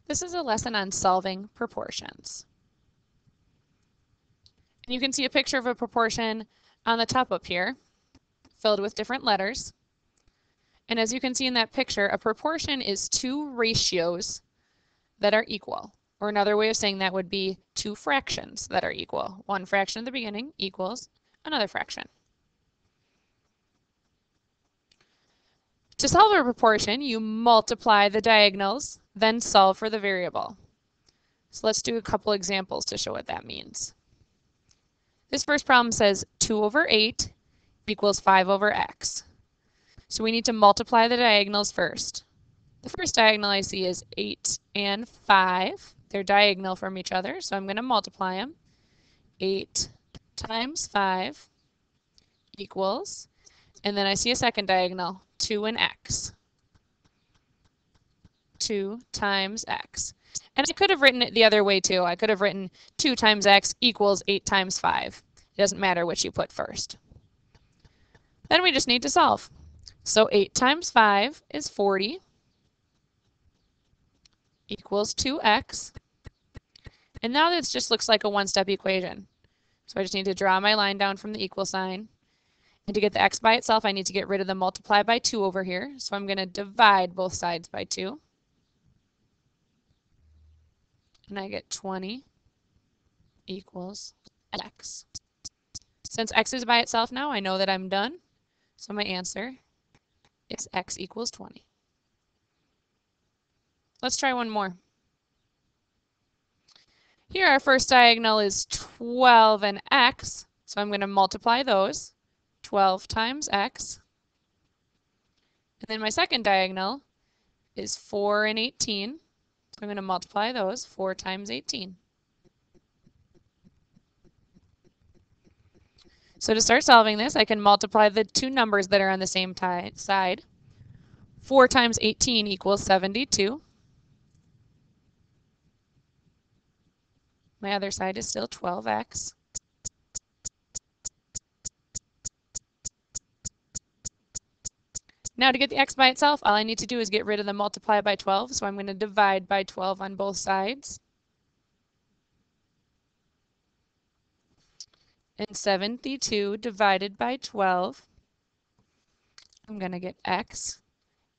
This is a lesson on solving proportions. And you can see a picture of a proportion on the top up here, filled with different letters. And as you can see in that picture, a proportion is two ratios that are equal. Or another way of saying that would be two fractions that are equal. One fraction at the beginning equals another fraction. To solve a proportion, you multiply the diagonals, then solve for the variable. So let's do a couple examples to show what that means. This first problem says 2 over 8 equals 5 over x. So we need to multiply the diagonals first. The first diagonal I see is 8 and 5. They're diagonal from each other, so I'm going to multiply them. 8 times 5 equals, and then I see a second diagonal, 2 and x. 2 times x. And I could have written it the other way too. I could have written 2 times x equals 8 times 5. It doesn't matter which you put first. Then we just need to solve. So 8 times 5 is 40 equals 2x. And now this just looks like a one-step equation. So I just need to draw my line down from the equal sign. And to get the x by itself, I need to get rid of the multiply by 2 over here. So I'm going to divide both sides by 2. And I get 20 equals x. Since x is by itself now, I know that I'm done. So my answer is x equals 20. Let's try one more. Here our first diagonal is 12 and x, so I'm going to multiply those. 12 times x. And then my second diagonal is 4 and 18. So I'm going to multiply those. 4 times 18. So to start solving this, I can multiply the two numbers that are on the same side. 4 times 18 equals 72. My other side is still 12x. Now to get the x by itself, all I need to do is get rid of the multiply by 12, so I'm going to divide by 12 on both sides. And 72 divided by 12, I'm going to get x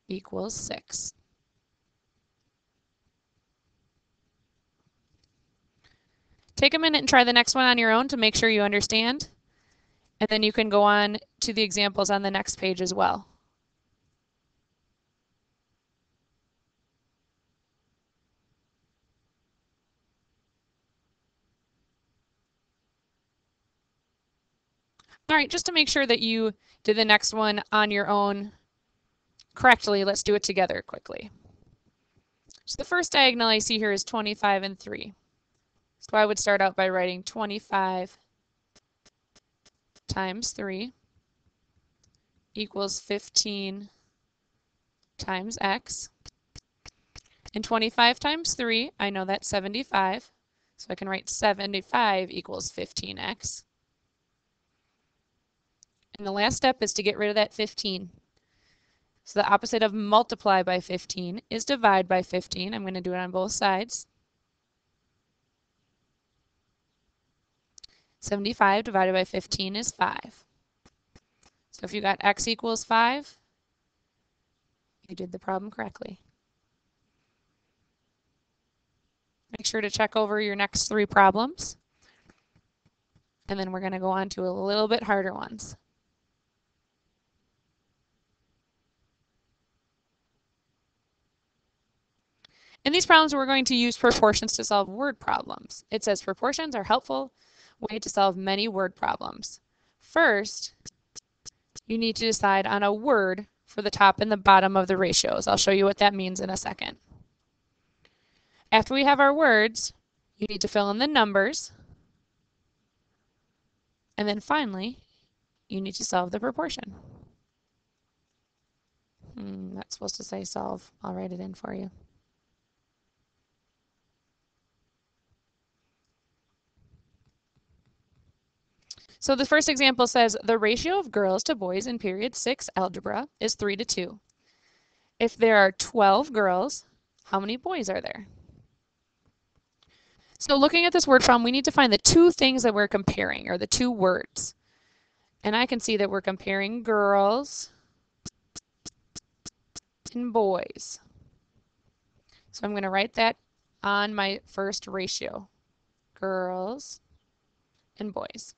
equals 6. Take a minute and try the next one on your own to make sure you understand, and then you can go on to the examples on the next page as well. All right, just to make sure that you did the next one on your own correctly, let's do it together quickly. So the first diagonal I see here is 25 and 3. So I would start out by writing 25 times 3 equals 15 times x. And 25 times 3, I know that's 75. So I can write 75 equals 15x. And the last step is to get rid of that 15. So the opposite of multiply by 15 is divide by 15. I'm going to do it on both sides. 75 divided by 15 is 5. So if you got x equals 5, you did the problem correctly. Make sure to check over your next 3 problems. And then we're going to go on to a little bit harder ones. In these problems, we're going to use proportions to solve word problems. It says proportions are a helpful way to solve many word problems. First, you need to decide on a word for the top and the bottom of the ratios. I'll show you what that means in a second. After we have our words, you need to fill in the numbers. And then finally, you need to solve the proportion. That's supposed to say solve. I'll write it in for you. So the first example says the ratio of girls to boys in period 6 algebra is 3 to 2. If there are 12 girls, how many boys are there? So looking at this word problem, we need to find the two things that we're comparing, or the two words. And I can see that we're comparing girls and boys. So I'm going to write that on my first ratio. Girls and boys.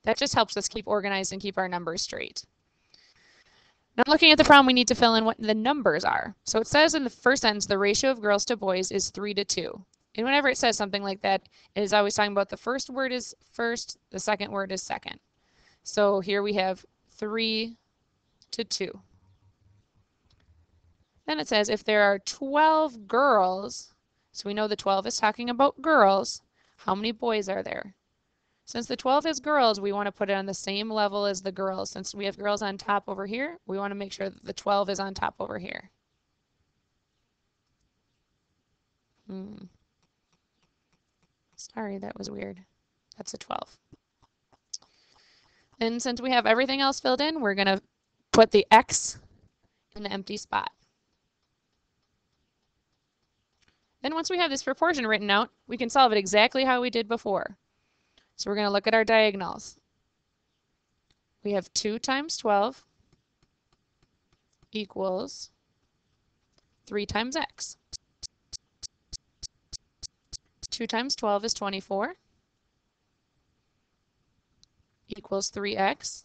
That just helps us keep organized and keep our numbers straight. Now looking at the problem, we need to fill in what the numbers are. So it says in the first sentence, the ratio of girls to boys is 3 to 2. And whenever it says something like that, it is always talking about the first word is first, the second word is second. So here we have 3 to 2. Then it says if there are 12 girls, so we know the 12 is talking about girls, how many boys are there? Since the 12 is girls, we want to put it on the same level as the girls. Since we have girls on top over here, we want to make sure that the 12 is on top over here. Sorry, that was weird. That's a 12. And since we have everything else filled in, we're going to put the X in the empty spot. Then once we have this proportion written out, we can solve it exactly how we did before. So we're going to look at our diagonals. We have 2 times 12 equals 3 times x. 2 times 12 is 24 equals 3x.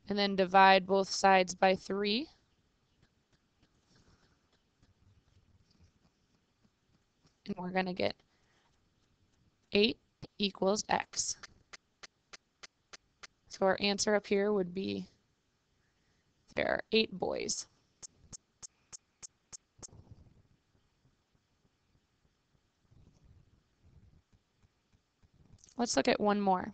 And then divide both sides by 3. And we're going to get 8 equals x. So our answer up here would be there are 8 boys. Let's look at one more.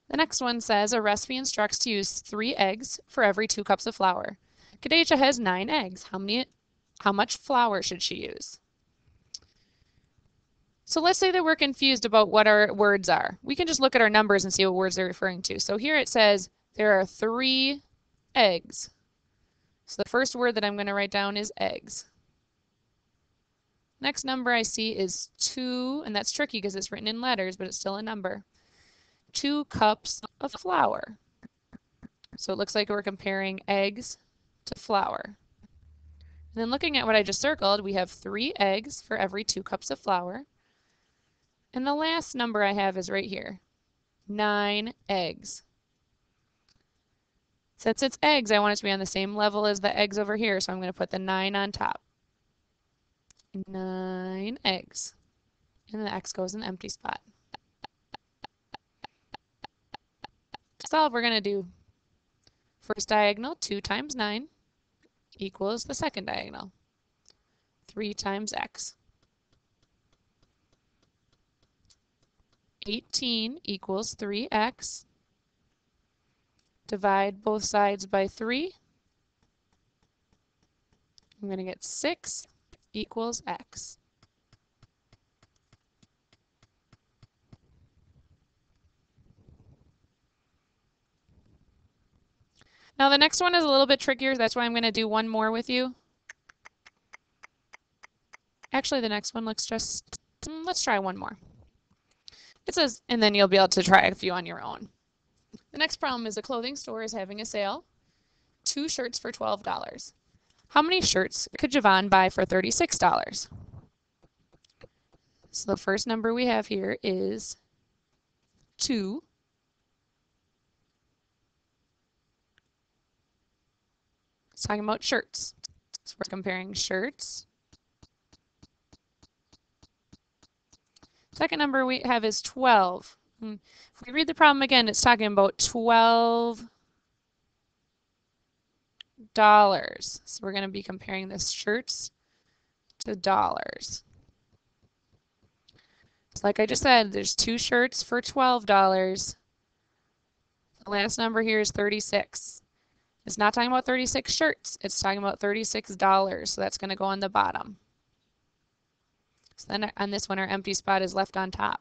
The next one says a recipe instructs to use 3 eggs for every 2 cups of flour. Khadijah has 9 eggs. How much flour should she use? So let's say that we're confused about what our words are. We can just look at our numbers and see what words they're referring to. So here it says there are 3 eggs. So the first word that I'm going to write down is eggs. Next number I see is 2, and that's tricky because it's written in letters, but it's still a number. 2 cups of flour. So it looks like we're comparing eggs to flour. And then looking at what I just circled, we have 3 eggs for every 2 cups of flour. And the last number I have is right here, 9 eggs. Since it's eggs, I want it to be on the same level as the eggs over here, so I'm going to put the 9 on top. 9 eggs. And the x goes in the empty spot. To solve, we're going to do first diagonal, 2 times 9 equals the second diagonal, 3 times x. 18 equals 3x. Divide both sides by 3. I'm going to get 6 equals x. Now the next one is a little bit trickier. That's why I'm going to do one more with you. Actually, the next one looks just, let's try one more. It says, and then you'll be able to try a few on your own. The next problem is a clothing store is having a sale. 2 shirts for $12. How many shirts could Javon buy for $36? So the first number we have here is 2. It's talking about shirts. So we're comparing shirts. Second number we have is 12. If we read the problem again, it's talking about $12. So we're going to be comparing the shirts to dollars. So like I just said, there's 2 shirts for $12. The last number here is 36. It's not talking about 36 shirts. It's talking about $36. So that's going to go on the bottom. So then on this one, our empty spot is left on top.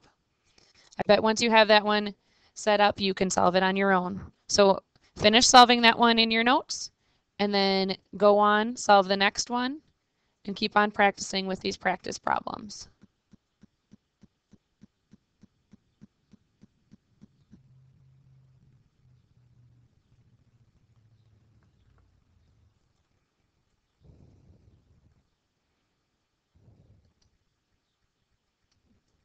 I bet once you have that one set up, you can solve it on your own. So finish solving that one in your notes, and then go on, solve the next one, and keep on practicing with these practice problems.